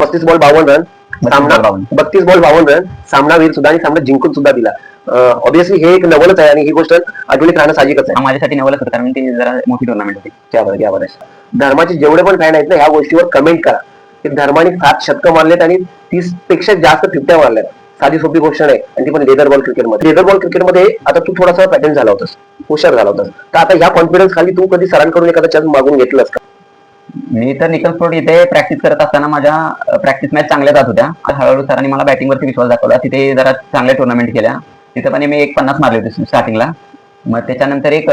35 ball 52 run, सामना 32 ball 52 run, सामनावीर सुद्धा आणि सामना जिंकून सुद्धा दिला. ऑब्विसली हे एक नवलच आहे आणि ही गोष्ट आठवणीत राहणं साहजिकच आहे. माझ्यासाठी नवलच होतं, कारण ती जरा मोठी टुर्नामेंट होती. त्यावर धर्माचे जेवढे पण फॅन आहेत ना, ह्या गोष्टीवर कमेंट करा की धर्माने 7 शतकं मारलेत आणि 30 पेक्षा जास्त 50 मारल्यात. साधी सोपी गोष्ट नाही, आणि ती पण लेदर बॉल क्रिकेटमध्ये. लेदर बॉल क्रिकेटमध्ये आता तू थोडासा पॅटर्न झाला होतास, हुशार झाला होतास, तर आता ह्या कॉन्फिडन्स खाली तू कधी सरांकडून एखादा चान्स मागून घेतलास का? मी तर निकल स्पोर्ट इथे प्रॅक्टिस करत असताना माझ्या प्रॅक्टिस मॅच चांगल्या जात होत्या. हळूहळू सरांनी मला बॅटिंगवरती विश्वास दाखवला. तिथे जरा चांगल्या टुर्नामेंट केल्या. तिथे पण मी 150 मारले होते स्टार्टिंगला. मग त्याच्यानंतर एक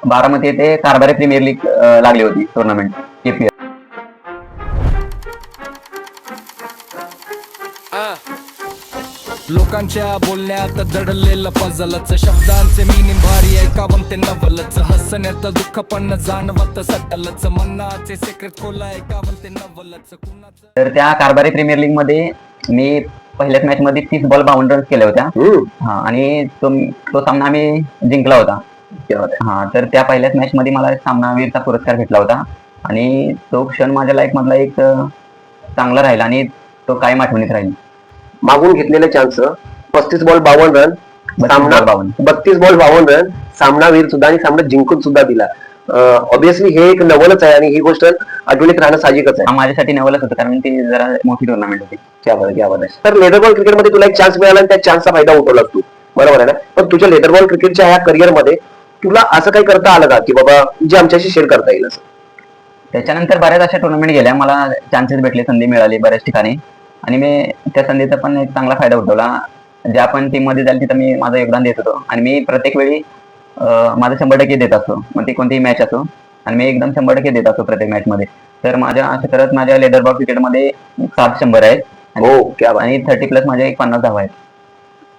बारामती येथे कारभारी प्रीमियर लीग लागली होती टुर्नामेंट KPL. लोकांच्या बोलण्यात दडलेलं पझलच, शब्दांचे मिनिंग भारी आहे का ते नवलच, हसण्यात दुःख पण जाणवत सटलच, मनाचे सिक्रेट खोलाय का ते नवलच कुणाचं. तर त्या कारभारी प्रीमियर लीग मध्ये मी पहिल्याच मॅच मध्ये 30 बॉल 52 रन केल्या होत्या. आणि तो सामना आम्ही जिंकला होता. तर त्या पहिल्याच मॅच मध्ये मला सामनावीरचा पुरस्कार भेटला होता आणि तो क्षण माझ्या लाईफ मधला एक चांगला राहिला आणि तो कायम आठवणीत राहील. मागून घेतलेले चान्स 35 बॉल 52 रन, सामना 32 बॉल 52 रन, सामनावीर सुद्धा आणि सामना जिंकून सुद्धा दिला. ऑब्विसली हे एक नवलच आहे आणि ही गोष्ट आठवणीत राहणं साहजिकच आहे. माझ्यासाठी नवलच होतं, कारण ती जरा मोठी टुर्नामेंट होती. तर लेदर बॉल क्रिकेटमध्ये तुला एक चान्स मिळाला आणि त्या चान्सचा फायदा उठवला तू, बरोबर आहे ना? पण तुझ्या लेदर बॉल क्रिकेटच्या ह्या करिअरमध्ये तुला असं काही करता आलं का की बाबा जे आमच्याशी शेअर करता येईल असं? त्याच्यानंतर बऱ्याच अशा टुर्नामेंट गेल्या, मला चान्सेस भेटले, संधी मिळाली बऱ्याच ठिकाणी आणि मी त्या संधीचा पण एक चांगला फायदा उठवला. ज्या पण टीम मध्ये जाईल तिथं मी माझं योगदान देत होतो आणि मी प्रत्येक वेळी माझं 100% देत असतो. मग ती कोणतीही मॅच असो आणि मी एकदम 100% देत असतो प्रत्येक मॅच मध्ये. तर माझ्या असं करत माझ्या लेदर बॉल क्रिकेटमध्ये 7 100 आहेत आणि 30+ माझ्या 50 धावा आहेत.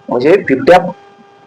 म्हणजे 50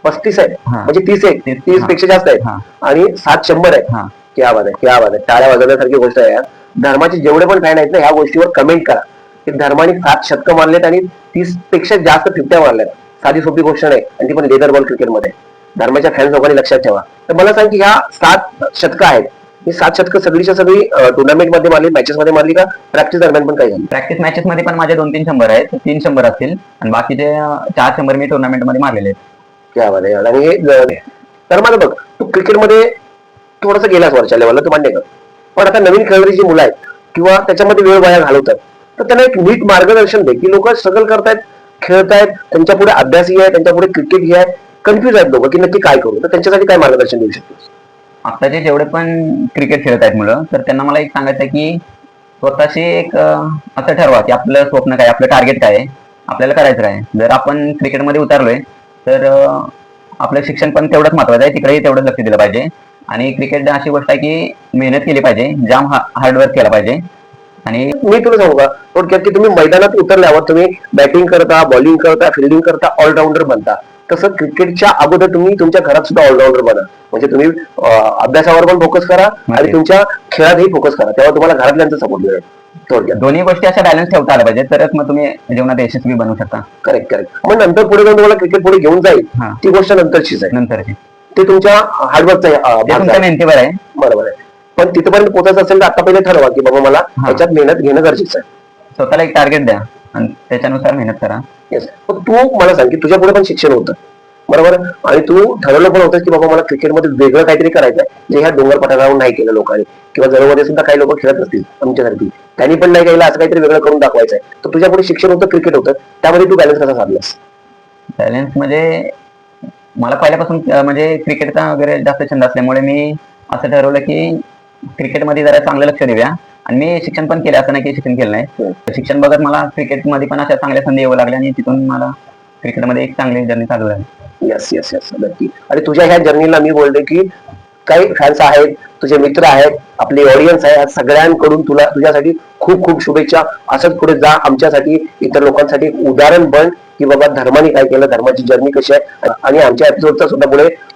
35 आहेत, म्हणजे 30 पेक्षा जास्त आहेत आणि 7 100 आहेत. क्या बात आहे. टाळ्या वाजवण्यासारखी गोष्ट आहे यार. धर्माचे जेवढे पण फॅन आहेत ना, ह्या गोष्टीवर कमेंट करा की धर्माने 7 शतकं मारलेत आणि 30 पेक्षा जास्त 50 मारल्यात. साधी सोपी गोष्ट नाही, आणि ती पण लेदर बॉल क्रिकेटमध्ये. धर्माच्या फॅन्स लोकांनी लक्षात ठेवा. तर मला सांग की ह्या 7 शतकं आहेत, ही 7 शतकं सगळीच्या सगळी टुर्नामेंट मध्ये मारली, मॅचेस मध्ये मारली का प्रॅक्टिस दरम्यान पण काही झाली? प्रॅक्टिस मॅचेस मध्ये पण माझे 2-3 100 आहेत, 3 100 असतील आणि बाकीचे 4 100 मी टुर्नामेंट मध्ये मारलेले आहेत. क्या बात आहे. आणि तर मला बघ, तू क्रिकेटमध्ये थोडंसं गेलास वरच्या लेवलला, तू मान्य कर. पण आता नवीन खेळणारी जी मुलं आहेत किंवा त्याच्यामध्ये वेळ वाया घालवतात, तर त्यांना एक नीट मार्गदर्शन दे की लोक स्ट्रगल करतायत, खेळतायत, त्यांच्या पुढे अभ्यासही आहे, त्यांच्या पुढे क्रिकेट ही आहे, कन्फ्युज आहेत लोक की नक्की काय करू. तर त्यांच्यासाठी काय मार्गदर्शन देऊ शकतोस? आताचे जेवढे पण क्रिकेट खेळत आहेत मुलं, तर त्यांना मला एक सांगायचं आहे की स्वतःशी एक असं ठरवा की आपलं स्वप्न काय, आपलं टार्गेट काय आहे, आपल्याला करायचं आहे. जर आपण क्रिकेटमध्ये उतरलोय तर आपलं शिक्षण पण तेवढंच महत्वाचं आहे, तिकडेही तेवढंच लक्ष दिलं पाहिजे. आणि क्रिकेट अशी गोष्ट आहे की मेहनत केली पाहिजे, जाम हार्डवर्क केला पाहिजे. आणि मी तुला सांगू का थोडक्यात की तुम्ही मैदानात उतरल्यावर तुम्ही बॅटिंग करता, बॉलिंग करता, फिल्डिंग करता, ऑलराऊंडर बनता. तसं क्रिकेटच्या अगोदर तुम्ही तुमच्या घरात सुद्धा ऑलराऊंडर बना. म्हणजे तुम्ही अभ्यासावर पण फोकस करा आणि तुमच्या खेळातही फोकस करा, तेव्हा तुम्हाला घरातल्यांचा सपोर्ट मिळेल. थोडक्यात दोन्ही गोष्टी अशा बॅलन्स ठेवता आल्या पाहिजे, तरच मग तुम्ही जीवनात यशस्वी बनवू शकता. करेक्ट. मग नंतर पुढे जाऊन तुम्हाला क्रिकेट पुढे घेऊन जाईल, ती गोष्ट नंतरचीच आहे. नंतरची ते तुमच्या हार्डवर्कचा मेहनतीवर आहे. बरोबर आहे. पण तिथपर्यंत पोहोचायचं असेल तर आता पहिले ठरवा की बाबा मला याच्यात मेहनत घेणं गरजेचं आहे. स्वतःला एक टार्गेट द्या आणि त्याच्यानुसार मेहनत करा. येस. मग तू मला सांग की तुझ्या पुढे पण शिक्षण होतं, बरोबर, आणि तू ठरवलं पण होतं की बाबा मला क्रिकेटमध्ये वेगळं काहीतरी करायचं आहे, जे ह्या डोंगर पठारावर नाही केलं लोकांनी, किंवा जवळमध्ये सुद्धा काही लोक खेळत असतील आमच्यासारखी, त्यांनी पण नाही केलं, असं काहीतरी वेगळं करून दाखवायचं आहे. तर तुझ्या पुढे शिक्षण होतं, क्रिकेट होतं, त्यामध्ये तू बॅलन्स कसा साधलास? बॅलन्स म्हणजे मला पहिल्यापासून म्हणजे क्रिकेटचा वगैरे जास्त छंद असल्यामुळे मी असं ठरवलं की क्रिकेटमध्ये जरा चांगलं लक्ष देऊया. आणि मी शिक्षण पण केलं, असं नाही की शिक्षण केलं नाही. शिक्षण बघत मला क्रिकेटमध्ये पण अशा चांगल्या संधी येऊ लागल्या आणि तिथून मला क्रिकेटमध्ये एक चांगली जर्नी चालू झाली. येस, नक्की. आणि तुझ्या ह्या जर्नीला मी बोलते की काही फॅन्स आहेत, तुझे मित्र आहेत, आपली ऑडियन्स आहे, सगळ्यांकडून तुझ्यासाठी खूप खूप शुभेच्छा. असंच पुढे जा, आमच्यासाठी, इतर लोकांसाठी उदाहरण बन की बाबा धर्माने काय केलं, धर्माची जर्नी कशी आहे, आणि आमच्या एपिसोडचा सुद्धा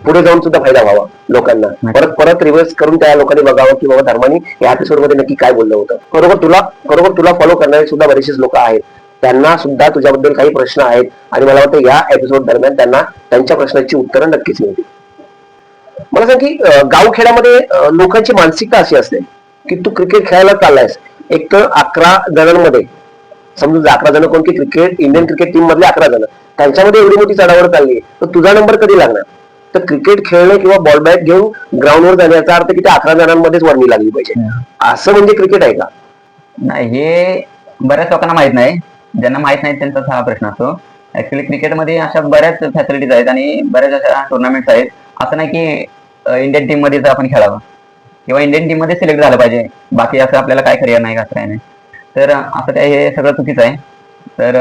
पुढे जाऊन सुद्धा फायदा व्हावा लोकांना. परत रिव्हर्स करून त्या लोकांनी बघावं की बाबा धर्माने या एपिसोड मध्ये नक्की काय बोललं होतं. बरोबर तुला फॉलो करणारे सुद्धा बरेचसे लोक आहेत, त्यांना सुद्धा तुझ्याबद्दल काही प्रश्न आहेत आणि मला वाटतं या एपिसोड दरम्यान त्यांना त्यांच्या प्रश्नाची उत्तरं नक्कीच मिळतील. मला सांग की गावखेड्यामध्ये लोकांची मानसिकता अशी असते की तू क्रिकेट खेळायला चाललायस, एक तर 11 जणांमध्ये समजून जा 11 जण कोण की क्रिकेट इंडियन क्रिकेट टीम मधले 11 जण, त्यांच्यामध्ये एवढी मोठी चढावड चालली तर तुझा नंबर कधी लागणार? तर क्रिकेट खेळणे किंवा बॉल बॅट घेऊन ग्राउंडवर जाण्याचा अर्थ की त्या 11 जणांमध्येच वर्णी लागली पाहिजे, असं म्हणजे क्रिकेट आहे का? नाही, हे बऱ्याच लोकांना माहित नाही. ज्यांना माहित नाही त्यांचाच हा प्रश्न असतो. ऍक्च्युली क्रिकेटमध्ये अशा बऱ्याच फॅसिलिटीज आहेत आणि बऱ्याच अशा टुर्नामेंट्स आहेत. असं नाही की इंडियन टीम मध्येच आपण खेळावं किंवा इंडियन टीम मध्ये सिलेक्ट झालं पाहिजे, बाकी असं आपल्याला काय करिअर नाही, असं काय नाही. तर असं काय, हे सगळं चुकीचं आहे. तर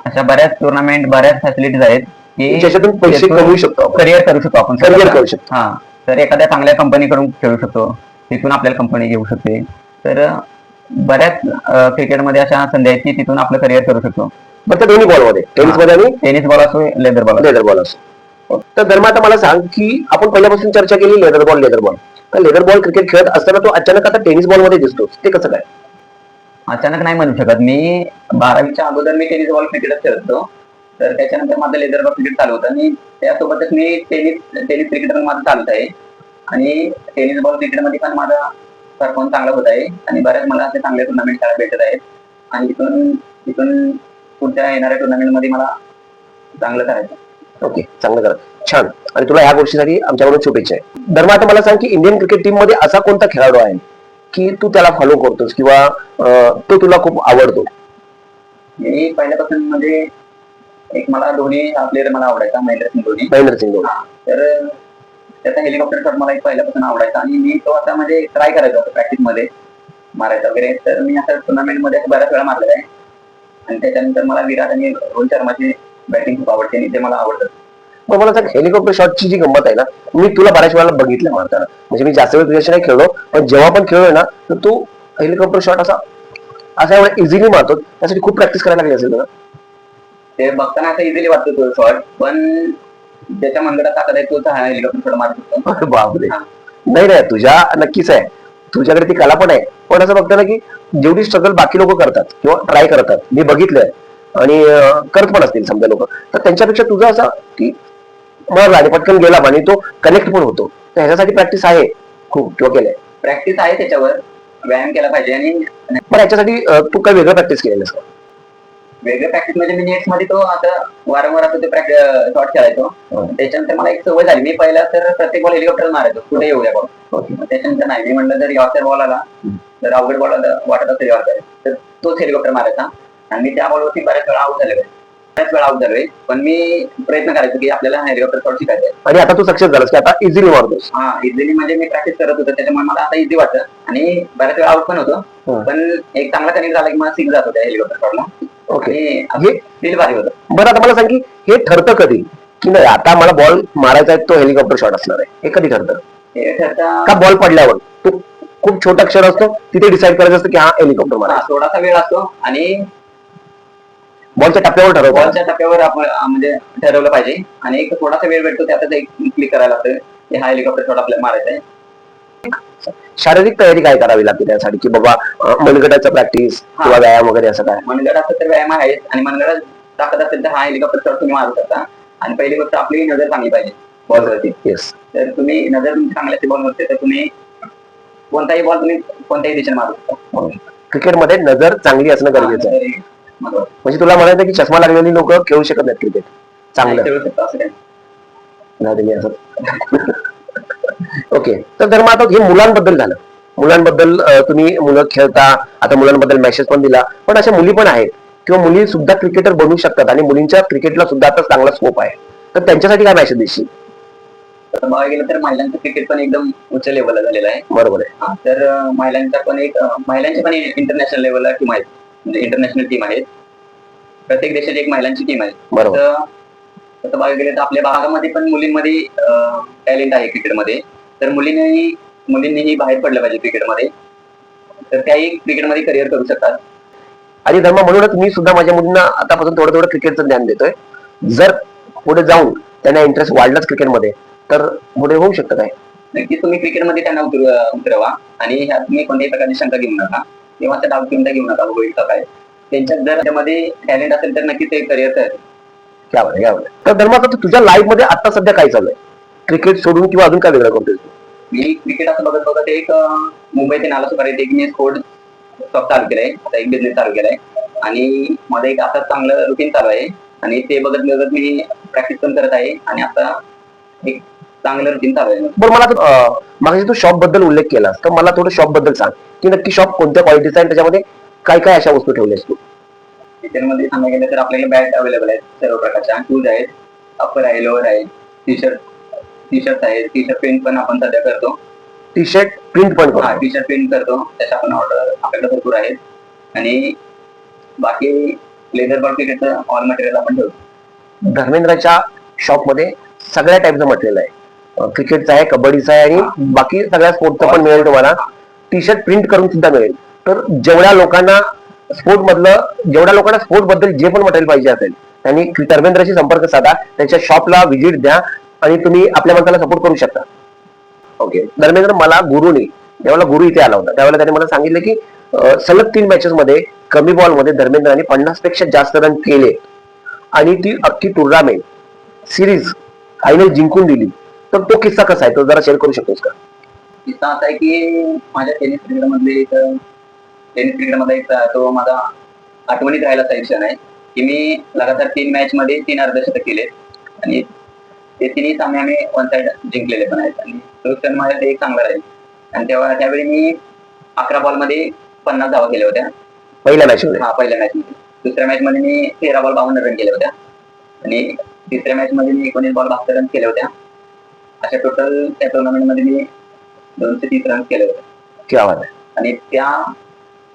अशा बऱ्याच टुर्नामेंट, बऱ्याच फॅसिलिटीज आहेत की ज्याच्यातून पैसे कमवू शकतो आपण. करिअर करू शकतो आपण. करिअर करू शकतो. हा, तर एखाद्या चांगल्या कंपनीकडून खेळू शकतो, तिथून आपल्याला कंपनी घेऊ शकते. तर बऱ्याच क्रिकेटमध्ये अशा संधी आहेत की तिथून आपलं करिअर करू शकतो. फक्त दोन्ही बॉलमध्ये, टेनिस मध्ये आणि टेनिस बॉल असो, लेदर बॉल असो. तर धर्मा, आता मला सांग की आपण पहिल्यापासून चर्चा केली लेदर बॉल. तर लेदर बॉल क्रिकेट खेळत असताना तो अचानक आता टेनिस बॉल मध्ये दिसतो, ते कसं काय? अचानक नाही म्हणू शकत. मी 12वीच्या अगोदर मी टेनिस बॉल क्रिकेटच खेळतो. तर त्याच्यानंतर माझं लेदर बॉल क्रिकेट चालू होतं आणि त्यासोबतच मी टेनिस क्रिकेट पण माझं चालत आहे आणि टेनिस बॉल क्रिकेटमध्ये पण माझा परफॉर्मन्स चांगला होत आहे आणि बऱ्याच मला असे चांगले टुर्नामेंट खेळायला भेटत आहेत आणि इथून पुढच्या येणाऱ्या टुर्नामेंट मध्ये मला चांगलं करायचं. ओके, चांगलं करा, छान. आणि तुला ह्या गोष्टीसाठी आमच्याकडून शुभेच्छा आहे. धर्मा, आता मला सांग की इंडियन क्रिकेट टीम मध्ये असा कोणता खेळाडू आहे की तू त्याला फॉलो करतोस किंवा तो तुला खूप आवडतो? मी पहिल्यापासून म्हणजे एक मला धोनी हा प्लेअर मला आवडायचा, महेंद्र सिंग धोनी. तर त्याचा हेलिकॉप्टर शॉट मला एक पहिल्यापासून आवडायचा आणि मी तो आता म्हणजे ट्राय करायचा होता प्रॅक्टिस मध्ये मारायचा वगैरे. तर मी आता टुर्नामेंट मध्ये बऱ्याच वेळा मारलेला आहे आणि त्याच्यानंतर मला विराट आणि रोहित शर्माची बॅटिंग खूप आवडते आणि ते मला आवडतं. मग मला सांग, हेलिकॉप्टर शॉटची जी गंमत आहे ना, मी तुला बऱ्याच वेळा बघितलं मारताना. म्हणजे मी जास्त वेळ तुझ्याशी नाही खेळलो, पण जेव्हा पण खेळलोय ना, तर तू हेलिकॉप्टर शॉट असा एवढा इझिली मारतो, त्यासाठी खूप प्रॅक्टिस करायला लागली असेल तुला. ते बघताना असं इझिली वाटतो तो शॉट, पण ज्याच्या मनगटात ताकद आहे तोच हा हेलिकॉप्टर शॉट मारू शकतो. बापरे. नाही, तुझ्या नक्कीच आहे, तुझ्याकडे ती कला पण आहे. पण असं बघतं ना की जेवढी स्ट्रगल बाकी लोक करतात किंवा ट्राय करतात, मी बघितलंय आणि करत पण असतील समजा लोक, तर त्यांच्यापेक्षा तुझं असं की मारला आणि पटकन गेला आणि तो कनेक्ट पण होतो. तर ह्याच्यासाठी प्रॅक्टिस आहे खूप किंवा केलंय? प्रॅक्टिस आहे, त्याच्यावर व्यायाम केला पाहिजे. आणि पण याच्यासाठी तू काही वेगळं प्रॅक्टिस केलेलं का? वेगळं प्रॅक्टिस म्हणजे मी नेट्स मध्ये तो आता वारंवार आता ते शॉट खेळायचो. त्याच्यानंतर मला एक सवय झाली, मी पहिला तर प्रत्येक बॉल हेलिकॉप्टर मारायचो, कुठे येऊ द्या बॉल. त्याच्यानंतर नाही, मी म्हणलं जर यॉर्कर बॉल आला, जर अवघड बॉल वाटत असेल यॉर्कर, तर तोच हेलिकॉप्टर मारायचा. आणि मी त्या बॉलवरती बऱ्याच वेळा आउट झालोय, पण मी प्रयत्न करायचो की आपल्याला हेलिकॉप्टर शॉट शिकायचं. आणि आता तू सक्सेस झालास की आता इझिली मारतोस? हा, इझिली म्हणजे मी प्रॅक्टिस करत होतो, त्याच्यामुळे मला आता इझी वाटतं आणि बऱ्याच वेळा आउट पण होतो. पण एक चांगला कनेक्ट झाला की मला सिक्स जात होत्या हेलिकॉप्टर शॉटला. ओके, फील भारी होतं. बरं, आता मला सांग की हे ठरतं कधी की नाही आता मला बॉल मारायचा आहे, तो हेलिकॉप्टर शॉट असणार आहे, हे कधी ठरतं? हे ठरतं का बॉल पडल्यावर तो खूप छोटा क्षण असतो तिथे डिसाईड करायचं असतं की हा हेलिकॉप्टर मारा? थोडासा वेळ असतो आणि बॉलच्या टप्प्यावर ठरवतो. बॉलच्या टप्प्यावर आपण म्हणजे ठरवलं पाहिजे आणि एक थोडासा वेळ भेटतो, त्यातच एक क्लिक करायला लागतं की हा हेलिकॉप्टर शॉट आपल्याला मारायचा आहे. शारीरिक तयारी काय करावी लागते त्यासाठी की बाबा मनगटाचा प्रॅक्टिस किंवा व्यायाम वगैरे असं काय? मनगट असेल तर व्यायाम आहे आणि मनगटात ताकद असेल तर हा हेलिकॉप्टर शॉट तुम्ही मारू शकता. आणि पहिली गोष्ट आपली नजर चांगली पाहिजे बॉलवरती. येस. तर तुम्ही नजर तुमची चांगली असते बॉलवरती, तर तुम्ही कोणताही बॉल तुम्ही कोणत्याही दिशेने मारू शकता. क्रिकेटमध्ये नजर चांगली असणं गरजेचं आहे. म्हणजे तुला म्हणायचं की चष्मा लागलेली लोक खेळू शकत नाहीत क्रिकेट चांगलं? खेळू शकता असं काय नाही असं. ओके, तर धर्मा, आता हे मुलांबद्दल झालं. मुलांबद्दल तुम्ही मुलं खेळता, आता मुलांबद्दल मेसेज पण दिला, पण अशा मुली पण आहेत किंवा मुली सुद्धा क्रिकेटर बनू शकतात आणि मुलींच्या क्रिकेटला सुद्धा आता चांगला स्कोप आहे, तर त्यांच्यासाठी काय मेसेज देशील? बघायला गेलं तर महिलांचं क्रिकेट पण एकदम उच्च लेवलला झालेलं आहे. बरोबर आहे. तर महिलांची पण इंटरनॅशनल लेवलला टीम आहेत, म्हणजे इंटरनॅशनल टीम आहेत. प्रत्येक देशाची एक महिलांची टीम आहे. बरोबर. तसं बघायला गेलं तर आपल्या भागामध्ये पण मुलींमध्ये टॅलेंट आहे क्रिकेटमध्ये. तर मुलींनीही बाहेर पडलं पाहिजे क्रिकेटमध्ये, तर त्याही क्रिकेटमध्ये करिअर करू शकतात. आणि धर्मा, म्हणूनच मी सुद्धा माझ्या मुलींना आतापासून थोडं क्रिकेटचं ज्ञान देतोय. जर पुढे जाऊन त्यांना इंटरेस्ट वाढलाच क्रिकेटमध्ये तर पुढे होऊ शकतं काय? नक्कीच तुम्ही क्रिकेटमध्ये त्यांना उतरवा आणि ह्यात तुम्ही कोणत्याही प्रकारची शंका घेऊ नका किंवा त्या डाऊट चिंता घेऊ नका. होईल का काय, त्यांच्यात जर त्यामध्ये टॅलेंट असेल तर नक्कीच ते करिअर करेल. तर धर्मा, तुझ्या लाईफ मध्ये आता सध्या काय चालू आहे? क्रिकेट सोडून किंवा अजून काय वेगळं करतोय? मी क्रिकेट असं बघत एक मुंबई ते नालासोपारा एक मी स्पोर्ट शॉप चालू केलाय, आता एक बिझनेस चालू केलाय आणि माझं एक आता चांगलं रुटीन चालू आहे आणि ते बघत बघत मी प्रॅक्टिस पण करत आहे आणि आता एक चांगलं रुटीन चालू आहे माझं. बरं मला मागे तू शॉप बद्दल उल्लेख केला तर मला थोडं शॉप बद्दल सांग की नक्की शॉप कोणत्या क्वालिटीचा आहे त्याच्यामध्ये काय काय अशा वस्तू ठेवल्यास तू. त्याच्यामध्ये सांगायला गेलं तर आपल्याला बॅट अवेलेबल आहेत सर्व प्रकारच्या, शूज आहेत, अप्पर आहे, लोअर आहे, टी शर्ट आहेत, टी शर्ट प्रिंट पण आपण सध्या करतो. टी शर्ट प्रिंट पण हा करतो. टी शर्ट प्रिंट करतो, त्याच्या आपण ऑर्डर आपल्याकडे भरपूर आहेत. आणि बाकी लेदर बॉल क्रिकेटचं ऑल मटेरियल आपण ठेवतो. धर्मेंद्रच्या शॉप मध्ये सगळ्या टाईपचं मटेरियल आहे, क्रिकेटचं आहे, कबड्डीचं आहे आणि बाकी सगळ्या स्पोर्टचं पण मिळेल तुम्हाला. टी शर्ट प्रिंट करून सुद्धा मिळेल. तर जेवढ्या लोकांना स्पोर्ट बद्दल जे पण मटेरियल पाहिजे असेल त्यांनी धर्मेंद्रशी संपर्क साधा, त्यांच्या शॉपला व्हिजिट द्या आणि तुम्ही आपल्या माणसाला सपोर्ट करू शकता. ओके. धर्मेंद्र, मला ज्यावेळेला गुरु इथे आला होता त्यावेळेला त्याने मला सांगितलं की सलग 3 मॅचेस मध्ये कमी बॉल मध्ये धर्मेंद्राने 50 पेक्षा जास्त रन केले आणि ती अख्खी टुर्नामेंट सिरीज फायनल जिंकून दिली. तर तो किस्सा कसा आहे तो जरा शेअर करू शकतोस का. किस्सा असा आहे की माझ्या टेनिस क्रिकेटमध्ये एक तो माझा आठवणीत राहिला क्षण आहे की मी लगातार 3 मॅच मध्ये 3 अर्धशतक केले आणि ते 3 सामने आम्ही वन साइड जिंकलेले पण आहेत आणि तो क्षण माझ्या ते एक चांगला राहील. आणि त्यावेळी मी 11 बॉल मध्ये 50 धावा केल्या होत्या पहिल्या मॅच मध्ये. पहिल्या मॅच मध्ये. दुसऱ्या मॅच मध्ये मी 13 बॉल 52 रन केल्या होत्या आणि तिसऱ्या मॅच मध्ये मी 19 बॉल 72 रन केल्या होत्या. अशा टोटल त्या टुर्नामेंट मध्ये मी 230 रन केले होते. क्या बात आहे. आणि त्या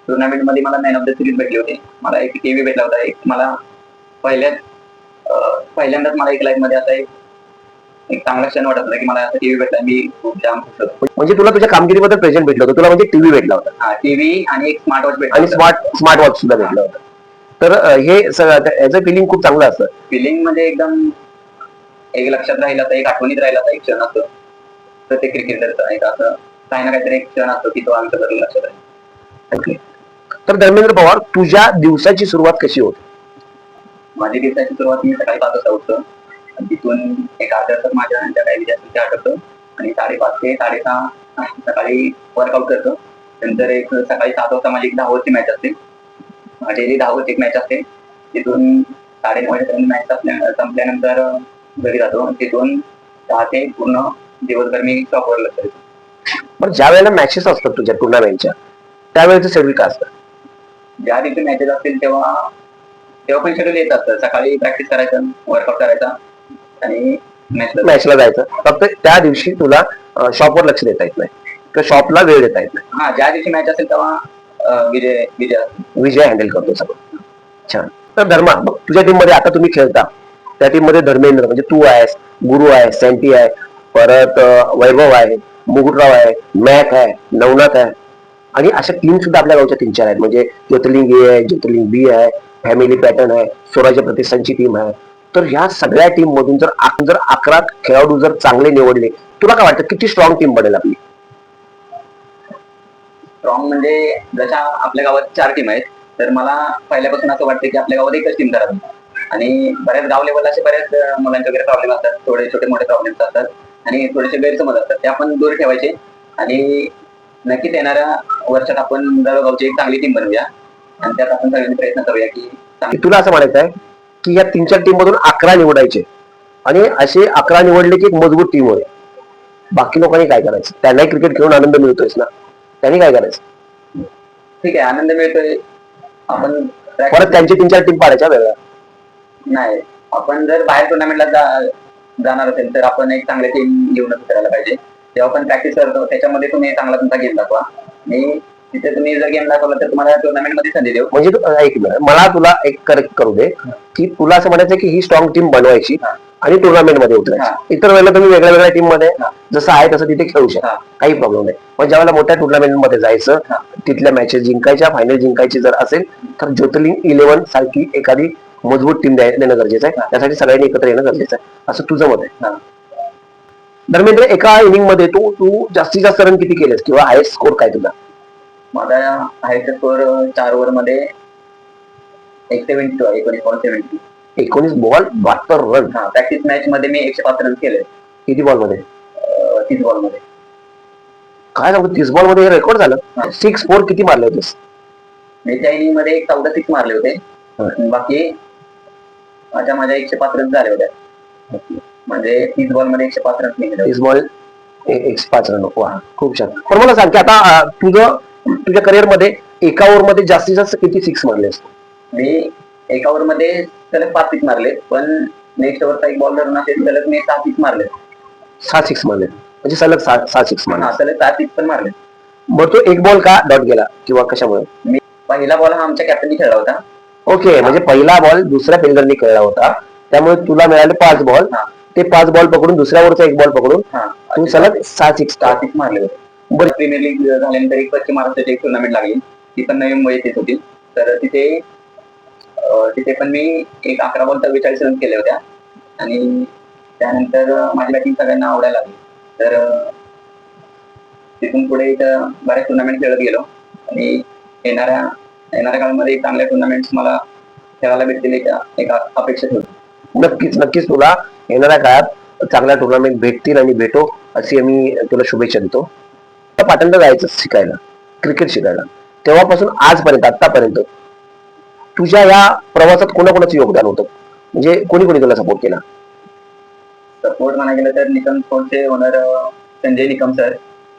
टुर्नामेंट मध्ये मला मॅन ऑफ द सिरीज भेटले होते. मला एक टीव्ही भेटला होता. एक मला पहिल्यांदाच मला एक लाईफ मध्ये असा एक चांगला क्षण वाटत होता की मला असा टीव्ही भेटला. मी खूप जाम खुश होतो. म्हणजे तुला तुझ्या कामगिरीबद्दल प्रेझेंट भेटलं होतं. तुला म्हणजे टीव्ही भेटला होता. हा टीव्ही आणि एक स्मार्ट वॉच भेटला आणि होता. स्मार्ट वॉच सुद्धा भेटलं होतं. तर हे याचं फिलिंग खूप चांगलं असतं. फिलिंग म्हणजे एकदम एक लक्षात राहिला तर एक आठवणीत राहिला तर एक क्षण असतो प्रत्येक क्रिकेटरचा. एक असं काही ना काहीतरी एक क्षण असतो की तो आमच्या बरोबर लक्षात राहील. ओके. तर धर्मेंद्र पवार, तुझ्या दिवसाची सुरुवात कशी होती. माझी दिवसाची सुरुवात मी सकाळी 5 वाजता उठतो आणि तिथून एक अर्धा तास माझ्या काही विद्यार्थी आठवतो आणि 5:30 ते 6:30 सकाळी वर्कआउट करतो. नंतर एक सकाळी 7 वाजता माझी एक 10 ओव्हरची मॅच असते. डेली 10 ओव्हरची एक मॅच असते. तिथून 9:30 वाजेपर्यंत मॅच संपल्यानंतर घरी जातो. तिथून 6 ते पूर्ण दिवसभर मी शॉपवर लक्ष देतो. पण ज्या वेळेला मॅचेस असतात तुझ्या टुर्नामेंटच्या त्यावेळेचं शेड्यूल काय असतं. ज्या दिवशी मॅचेस असतील तेव्हा पण शेड्यूल येत असतं. सकाळी प्रॅक्टिस करायचं, वर्कआउट करायचा आणि मॅचला जायचं. फक्त त्या दिवशी तुला शॉपवर लक्ष देता येत नाही किंवा शॉपला वेळ देता येत नाही. हा ज्या दिवशी मॅच असेल तेव्हा विजय हँडल करतो सगळं. छान. तर धर्मा, तुझ्या टीम मध्ये आता तुम्ही खेळता त्या टीम मध्ये धर्मेंद्र म्हणजे तू आहेस, गुरु आहे, सँटी आहे, परत वैभव आहे, मुकुटराव आहे, मॅक आहे, नवनाथ आहे आणि अशा टीम सुद्धा आपल्या गावच्या 3-4 आहेत. म्हणजे ज्योतिर्लिंग ए आहे, ज्योतिर्लिंग बी आहे, फॅमिली पॅटर्न आहे, स्वराज्य प्रतिष्ठानची टीम आहे. तर ह्या सगळ्या टीम मधून जर 11 खेळाडू जर चांगले निवडले, तुला काय वाटतं किती स्ट्रॉंग टीम बनेल आपली. स्ट्रॉंग म्हणजे जशा आपल्या गावात 4 टीम आहेत तर मला पहिल्यापासून असं वाटतं की आपल्या गावात एकच टीम करावी. आणि बऱ्याच गाव लेवलला असे बऱ्याच मुलांचे वगैरे प्रॉब्लेम असतात, थोडे छोटे मोठे प्रॉब्लेम्स असतात आणि थोडेसे गैरसमज असतात. ते आपण दूर ठेवायचे आणि नक्कीच येणाऱ्या वर्षात आपण गावची एक चांगली टीम बनवूया आणि त्यात आपण सगळ्यांनी प्रयत्न करूया की तुला असं म्हणायचं आहे की या 3-4 टीम मधून 11 निवडायचे आणि असे 11 निवडले की एक मजबूत टीम होईल. बाकी लोकांनी काय करायचं. त्यांनाही क्रिकेट खेळून आनंद मिळतोयच ना, त्यांनी काय करायचं. ठीक आहे, आनंद मिळतोय. आपण परत त्यांची 3-4 टीम पाडायच्या वेगळ्या नाही. आपण जर बाहेर टुर्नामेंटला जाणार असेल तर आपण एक चांगली टीम घेऊनच करायला पाहिजे. जेव्हा आपण प्रॅक्टिस करतो त्याच्यामध्ये तुम्ही चांगला तुमचा गेम दाखवा आणि तिथे तुम्ही जर गेम दाखवला तर तुम्हाला टुर्नामेंट मध्ये संधी देऊ. म्हणजे ऐक मला तुला एक करेक्ट करू दे की तुला असं म्हणायचं की ही स्ट्रॉंग टीम बनवायची आणि टुर्नामेंट मध्ये उतरायची. इतर वेळेला तुम्ही वेगळ्या वेगळ्या टीम मध्ये जसं आहे तसं तिथे खेळू शकता, काही प्रॉब्लेम नाही. पण ज्यावेळेला मोठ्या टुर्नामेंट मध्ये जायचं, तिथल्या मॅचेस जिंकायच्या, फायनल जिंकायची जर असेल तर ज्योतिर्लिंग 11 सारखी एखादी मजबूत टीम देणं गरजेचं आहे. त्यासाठी सगळ्यांनी एकत्र येणं गरजेचं आहे, असं तुझं मत आहे. धर्मेंद्र, एका इनिंग मध्ये तू जास्तीत जास्त रन किती केलेस किंवा हायेस्ट स्कोर काय तुझा. माझा हायेस्ट स्कोर 4 ओव्हर मध्ये 172 आहे. 19 बॉल 72 रन. प्रॅक्टिस मॅच मध्ये मी 105 रन केले. किती बॉल मध्ये. 30 बॉल मध्ये. काय सांगतो, 30 बॉल मध्ये रेकॉर्ड झालं. 6-4 किती मारले होतेस. मी त्या इनिंग मध्ये 14 सिक्स मारले होते. आणि बाकी माझ्या 105 रन झाले होते. म्हणजे 30 बॉल मध्ये 105 रन निघाले. 30 बॉल 105 रन. वा, खूप छान. पण मला सांग की आता तुझ्या करिअर मध्ये एका ओव्हर मध्ये जास्तीत जास्त किती सिक्स मारलेस? मी एका ओव्हर मध्ये सलग 5 सिक्स मारले, पण नेक्स्ट ओव्हरचा एक बॉल धरून असेल सलग मी 6 सिक्स मारले. 6 सिक्स मारले म्हणजे सलग 6 सिक्स मारले. सलग 6 सिक्स पण मारले. मग तो एक बॉल का डॉट गेला किंवा कशामुळे? मी पहिला बॉल हा आमच्या कॅप्टननी खेळला होता. ओके, म्हणजे पहिला बॉल दुसऱ्या फिल्डरनी खेळला होता, त्यामुळे तुला मिळाले 5 बॉल. ते 5 बॉल पकडून दुसऱ्या ओव्हरचा एक बॉल पकडून तू सलग 6 सिक्स मारले होते. बरं, प्रीमियर लीग झाल्यानंतर एक पश्चिम महाराष्ट्राची एक टुर्नामेंट लागली. ती पण नवी मुंबईत येत होती. तर तिथे पण मी एक 11 बॉल 44 रन केले होत्या. आणि त्यानंतर माझी बॅटिंग सगळ्यांना आवडायला लागली. तर तिथून पुढे इथं बऱ्याच टुर्नामेंट खेळत गेलो. आणि येणाऱ्या काळामध्ये चांगल्या टुर्नामेंट्स मला खेळायला भेटतील एक अपेक्षा ठेवतो. नक्कीच तुला येणाऱ्या काळात चांगल्या टुर्नामेंट भेटतील आणि भेटो अशी आम्ही तुला शुभेच्छा देतो. पाटणला जायचं शिकायला, क्रिकेट शिकायला, तेव्हापासून आजपर्यंत आतापर्यंत तुझ्या या प्रवासात कोणाकोणाचं योगदान होतं? म्हणजे कोणी तुला सपोर्ट केला? सपोर्ट म्हणायला गेलं तर निकम स्पोर्टचे ओनर संजय निकम सर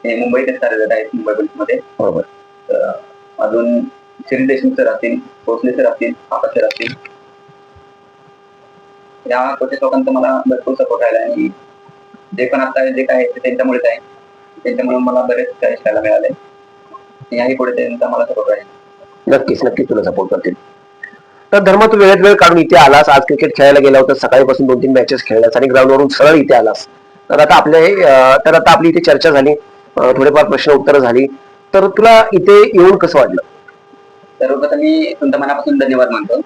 हे मुंबईतच कार्यरत आहेत, मुंबई पोलीसमध्ये. बरोबर. अजून श्री देशमुख सर असतील, भोसले सर असतील, आकाश सर असतील. या कोचेस लोकांचा मला भरपूर सपोर्ट राहिला. आणि जे पण आता जे काय ते त्यांच्यामुळेच आहे. त्यांच्यामुळे मला बरेच काही शिकायला मिळाले. याही पुढे त्यांचा मला सपोर्ट राहील. नक्कीच तुला सपोर्ट करतील. तर धर्म, तू वेळ काढून इथे आलास, आज क्रिकेट खेळायला गेला होता, सकाळीपासून 2-3 मॅचेस खेळलास आणि ग्राउंडवरून सरळ इथे आलास. तर आता आपली इथे चर्चा झाली, थोडेफार प्रश्न उत्तर झाली. तर तुला इथे येऊन कसं वाटलं? सर्वप्रथम मी तुमच्या मनापासून धन्यवाद मानतो.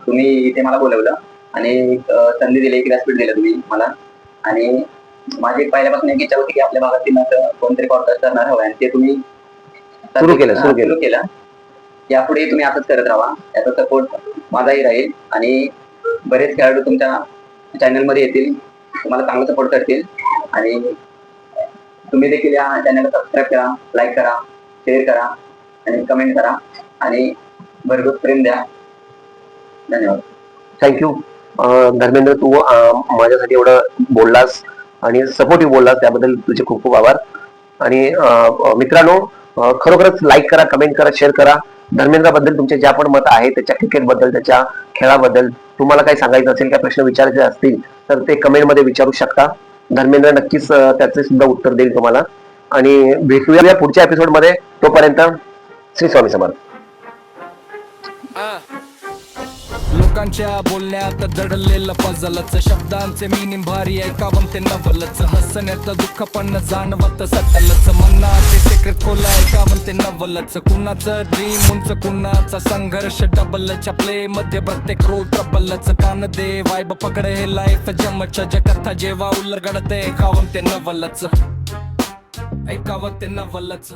तुम्ही इथे मला बोलवलं आणि संधी दिली, एक व्यासपीठ दिलं तुम्ही मला. आणि माझी पहिल्यापासून एक इच्छा होती की आपल्या भागातील कोणतरी पॉडकास्ट करणार हवं, आणि ते तुम्ही सुरू केलं. यापुढे तुम्ही असंच करत राहा. याचा सपोर्ट माझाही राहील. आणि बरेच खेळाडू तुमच्या चॅनल मध्ये येतील, तुम्हाला चांगला सपोर्ट करतील. आणि तुम्ही देखील या चॅनलला सबस्क्राईब करा, लाईक करा, शेअर करा आणि कमेंट करा आणि भरपूर प्रेम द्या. धन्यवाद. थँक्यू धर्मेंद्र, तू माझ्यासाठी एवढं बोललास आणि सपोर्टिव्ह बोललास, त्याबद्दल तुझे खूप खूप आभार. आणि मित्रांनो, खरोखरच लाईक करा, कमेंट करा, शेअर करा. धर्मेंद्राबद्दल तुमचे ज्या पण मत आहे, त्याच्या क्रिकेटबद्दल, त्याच्या खेळाबद्दल तुम्हाला काही सांगायचं असेल, काही प्रश्न विचारायचे असतील तर ते कमेंटमध्ये विचारू शकता. धर्मेंद्र नक्कीच त्याचे सुद्धा उत्तर देईल तुम्हाला. आणि भेटूया पुढच्या एपिसोडमध्ये. तोपर्यंत श्री स्वामी समर्थ. लोकांच्या बोलण्यात दडलेलं पझलच, शब्दांचे मिनिंग भारी ऐकावं ते नवलच, हसण्यातलं दुःख पण जाणवत सटलच, मनाचे सिक्रेट खोल ऐकावं ते नवलच, कुणाचं ड्रीम उंच, कुणाचा संघर्ष डबलच, प्ले मध्ये प्रत्येक रोल ट्रबलच, कान दे वाईब पकड हे लाईफ जमच, कथा जेव्हा उलगडते ऐकावं ते नवलच, ऐकावं ते नवलच.